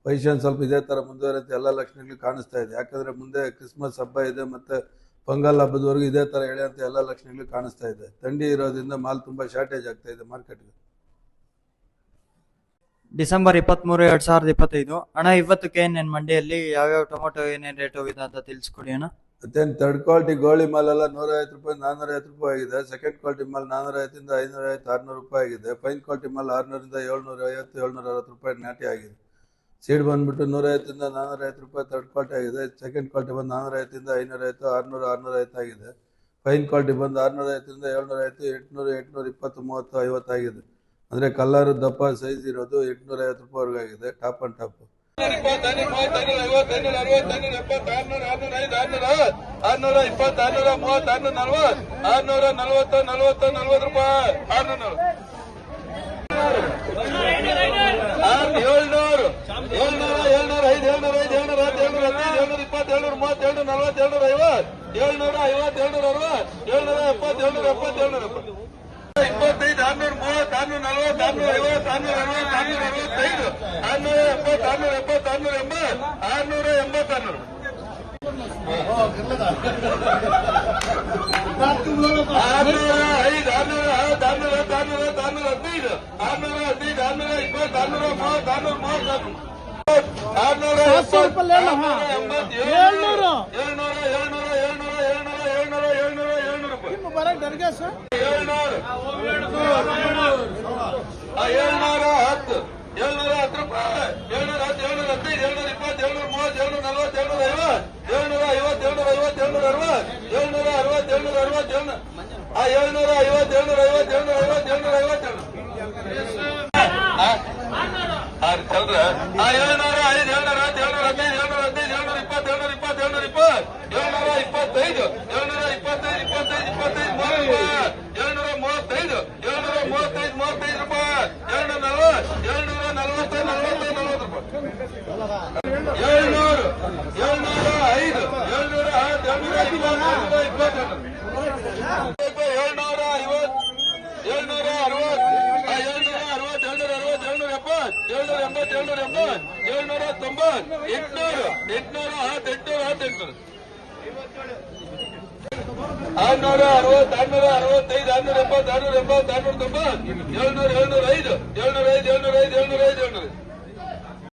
ಭವಿಷ್ಯ ಸ್ವಲ್ಪ ಇದೇ ಥರ ಮುಂದುವರಿಯುತ್ತೆ ಎಲ್ಲ ಲಕ್ಷಣಗಳು ಕಾಣಿಸ್ತಾ ಇದೆ. ಯಾಕಂದರೆ ಮುಂದೆ ಕ್ರಿಸ್ಮಸ್ ಹಬ್ಬ ಇದೆ ಮತ್ತು ಪೊಂಗಲ್ ಹಬ್ಬದವರೆಗೂ ಇದೇ ಥರ ಎಳೆಯಂತ ಎಲ್ಲ ಲಕ್ಷಣಗಳು ಕಾಣಿಸ್ತಾ ಇದೆ. ಥಂಡಿ ಇರೋದ್ರಿಂದ ಮಾಲ್ ತುಂಬ ಶಾರ್ಟೇಜ್ ಆಗ್ತಾ ಇದೆ ಮಾರ್ಕೆಟ್ಗೆ. ಡಿಸೆಂಬರ್ 23, 2025 ಅಣ್ಣ. ಇವತ್ತಕ್ಕೆ ಏನೇನು ಮಂಡಿಯಲ್ಲಿ ಯಾವ್ಯಾವ ಟೊಮೊಟೊ ಏನೇನು ರೇಟ್ ಹೋಗಿದೆ ಅಂತ ತಿಳಿಸ್ಕೊಡಿ ಅಣ್ಣ. ಮತ್ತೇನು ಥರ್ಡ್ ಕ್ವಾಲಿಟಿ ಗೋಳಿ ಮಾಲ್ ಎಲ್ಲ 150 ರೂಪಾಯಿ 450 ರೂಪಾಯಿ ಆಗಿದೆ. ಸೆಕೆಂಡ್ ಕ್ವಾಲಿಟಿ ಮಾಲ್ 450 550 600 ರೂಪಾಯಿ ಆಗಿದೆ. ಫೈನ್ ಕ್ವಾಲಿಟಿ ಮಾಲ್ 600 750 760 ರೂಪಾಯಿ ನಾಟಿ ಆಗಿದೆ. ಸೀಡ್ ಬಂದ್ಬಿಟ್ಟು 150 450 ರೂಪಾಯಿ ಥರ್ಡ್ ಕ್ವಾಲಿಟಿ ಆಗಿದೆ. ಸೆಕೆಂಡ್ ಕ್ವಾಲಿಟಿ ಬಂದು 450 550 600 650 ಆಗಿದೆ. ಫೈನ್ ಕ್ವಾಲಿಟಿ ಬಂದು 650 750 800 820 30 50 ಆಗಿದೆ. ಅಂದರೆ ಕಲ್ಲರ್ ದಪ್ಪ ಸೈಜ್ ಇರೋದು 850 ರೂಪಾಯಿವರೆಗೂ ಆಗಿದೆ. Top and top 620 700